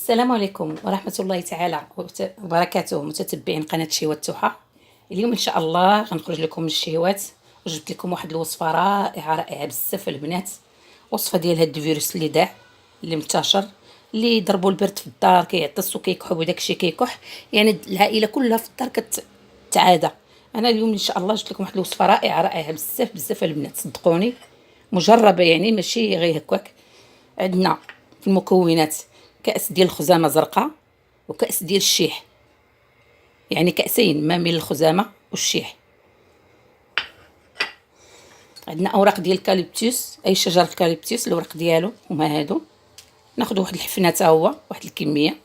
السلام عليكم ورحمة الله تعالى وبركاته، متتبعين قناة شهوات التوحى. اليوم إن شاء الله غنخرج لكم من الشهوات، وجبت لكم واحد الوصفة رائعة بزاف البنات. وصفة ديال هاد الفيروس اللي داع، اللي منتشر، اللي ضربوا البرد في الدار كيعطس وكيكحب وداكشي كيكح، يعني العائلة كلها في الدار كتعادى. أنا اليوم إن شاء الله جبت لكم واحد الوصفة رائعة بزاف البنات، صدقوني مجربة، يعني ماشي غير هكاك. عندنا في المكونات كأس ديال الخزامة زرقاء وكأس ديال الشيح، يعني كأسين ما بين الخزامة والشيح. عندنا أوراق ديال الكاليبتوس، أي شجرة الكاليبتوس الورق ديالو هما هادو. ناخذ واحد الحفنة تا هو، واحد الكمية.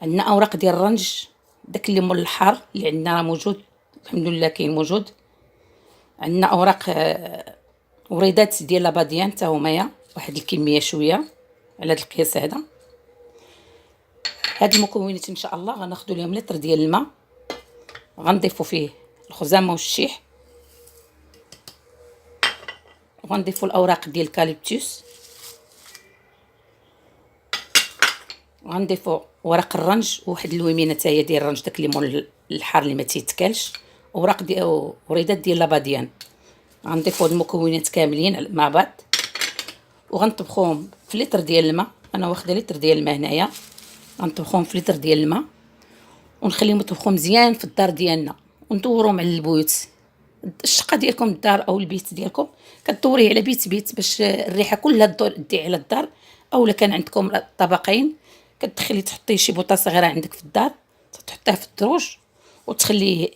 عندنا أوراق ديال الرنج، داك اللي مول الحار اللي عندنا راه موجود الحمد لله، كاين موجود. عندنا أوراق وريدات ديال لاباديان تا همايا، واحد الكمية شوية على هاد القياس هذا. هاد المكونات ان شاء الله غناخذوا لهم لتر ديال الماء، غنضيفوا فيه الخزامه والشيح، وغنضيفوا الاوراق ديال الكاليبتوس، وغنضيفوا ورق الرنج وواحد اللويمينه حتى هي ديال الرنج، داك اللي مول الحار اللي ما تيتكلش، اوراق ديال وريدات ديال لاباديان. غنضيفوا هاد المكونات كاملين مع بعض وغنطبخوهم في لتر ديال الماء. انا واخده لتر ديال الماء هنايا، غنطبخوهم في لتر ديال الماء ونخليهم يطبخوا مزيان في الدار ديالنا، وندوروهم على البيوت. الشقه ديالكم الدار او البيت ديالكم كدوريه على بيت باش الريحه كلها تدي على الدار. او الا كان عندكم طبقين كتدخلي تحطي شي بوطه صغيره عندك في الدار، تحطيها في الدروج وتخليه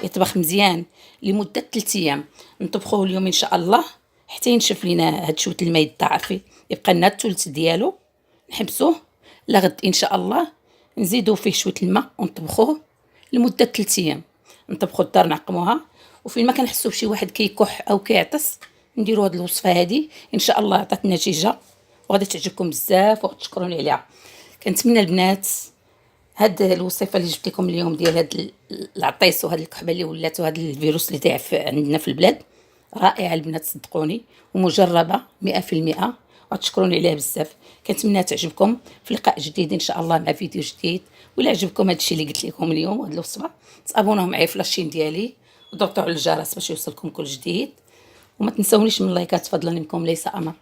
يطبخ مزيان لمده 3 ايام. نطبخوه اليوم ان شاء الله حتى ينشف لينا هاد شويه الماء الضعفي، يبقى لنا الثلث ديالو نحبسوه لغد ان شاء الله. نزيدو فيه شويه الماء ونطبخوه لمده 3 ايام. نطبخو الدار نعقموها، وفين ما كنحسوا بشي واحد كيكح او كيعطس نديروا هاد الوصفه هادي ان شاء الله عطات نتيجه وغادي تعجبكم بزاف وغتشكروني عليها. كنتمنى البنات هاد الوصفه اللي جبت لكم اليوم ديال هاد العطيس وهاد الكحبه اللي ولات وهاد الفيروس اللي داع عندنا في البلاد رائعه البنات، صدقوني ومجربه 100%، وتشكروني عليها بزاف. كنتمنى تعجبكم. في لقاء جديد ان شاء الله مع فيديو جديد. ولا عجبكم هادشي اللي قلت لكم اليوم وهاد الوصفه، تابوناو معايا في لاشين ديالي وضغطوا على الجرس باش يوصلكم كل جديد، وما تنساونيش من اللايكات فضلا منكم ليس امر.